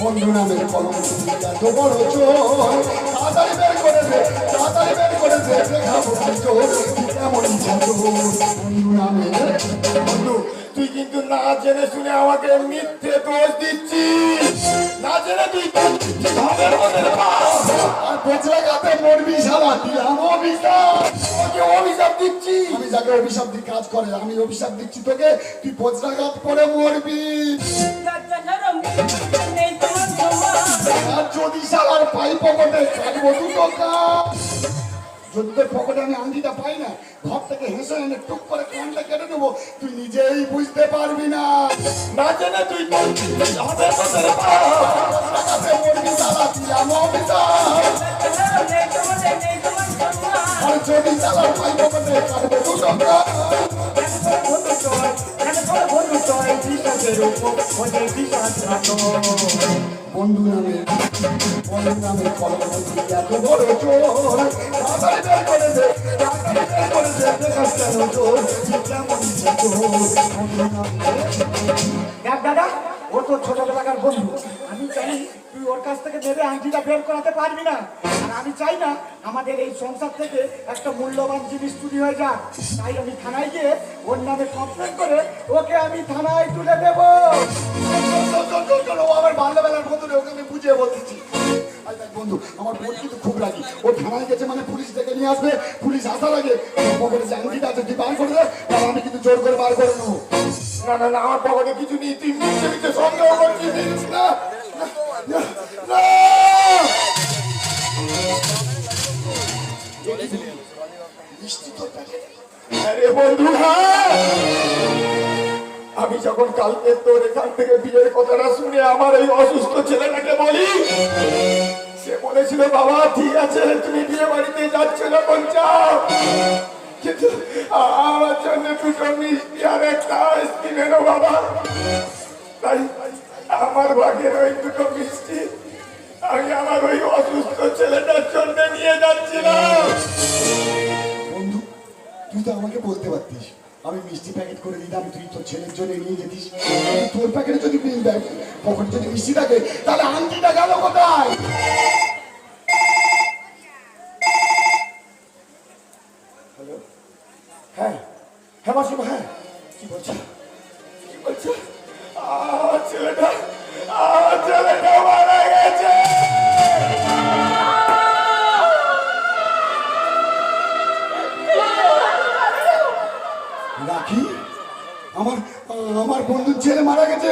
বন্ধু নামের কলম এত বড় চোর, তাড়াতাড়ি বের করে দে, তাড়াতাড়ি বের করে দে, দেখাবো চোর কেমন চোর। বন্ধু নামের বন্ধু, তুই কিন্তু না জেনে শুনে আমাকে মিথ্যে দোষ দিচ্ছিস। না জেনে তুই ধনের মধ্যে আর পেছলা গাতে মরবি শালা, দিলাম অভিশাপ। তোকে অভিশাপ দিচ্ছি। আমি যাকে অভিশাপ দিয়ে কাজ করে, আমি অভিশাপ দিচ্ছি তোকে, তুই বজ্রাঘাত করে মরবি। আর যদি শালার পাই পকেটে কাটবো দুটো কাজ। যদি তোর পকেটে আমি আংটিটা পাই না, ঘর থেকে হেসে এনে টুক করে কানটা কেটে দেবো, তুই নিজেই বুঝতে পারবি না। না জেনে তুই ধনের মধ্যে বজ্রাঘাতে মরবি শালা, দিলাম অভিশাপ। আর যদি শালার পাই পকেটে কাটবো দুটো কাজ। বন্ধু নামে কলম এত বড় চোর, তাড়াতাড়ি বের করে দে, তাড়াতাড়ি বের করে দে, দেখাস কেন চোর কেমন চোর। বন্ধু নামে দেখ দাদা, ও তোর ছোটবেলাকার বন্ধু। আমি জানি তুই ওর কাছ থেকে ভেবে আংটিটা বের করাতে পারবি না, আর আমি চাই না আমাদের এই সংসার থেকে একটা মূল্যবান জিনিস চুরি হয়ে যাক। তাই আমি থানায় গিয়ে ওর নামে কমপ্লেন করে ওকে আমি থানায় তুলে দেবো। ও আমার বাল্যবেলার বন্ধু রে, ওকে আমি বুঝিয়ে বলতেছি। আর দেখ বন্ধু, আমার বোন কিন্তু খুব রাগি, ও থানায় গেছে মানে পুলিশ ডেকে নিয়ে আসবে, পুলিশ আসার আগে পকেটে যে আংটিটা আছে তুই বার করে দে, তাহলে আমি কিন্তু জোর করে বার করে নেবো। না না না, আমার পকেটে কিছু নেই। তুই মিথ্যে মিথ্যে সন্দেহ করছিস। না না, না। মিষ্টি তোর প্যাকেটে। আরে বন্ধু, হ্যাঁ, আমি যখন কালকে তোর এখান থেকে বিয়ের কথাটা শুনে আমার এই অসুস্থ ছেলেটাকে বলি, সে বলেছিল বাবা ঠিক আছে তুমি বিয়ে বাড়িতে যাচ্ছ যখন যাও, কিন্তু আমার জন্য দুটো মিষ্টি আর একটা আইসক্রিম এনো বাবা। তাই আমার ভাগের ওই দুটো মিষ্টি আমি আমার ওই অসুস্থ ছেলেটার জন্য নিয়ে যাচ্ছিলাম। বন্ধু, তুই তো আমাকে বলতে পারতিস, আমি মিষ্টি প্যাকেট করে দিতাম, তুই তোর ছেলের জন্য নিয়ে যেতিস। তোর প্যাকেটে যদি বিল দেয়, পকেটে যদি মিষ্টি থাকে, তাহলে আংটিটা গেল কোথায়? হ্যালো, হ্যাঁ হ্যাঁ মাসিমা, হ্যাঁ কি বলছো, কি বলছো? ছেলেটা মারা গেছে। রাখি, আমার বন্ধুর ছেলে মারা গেছে।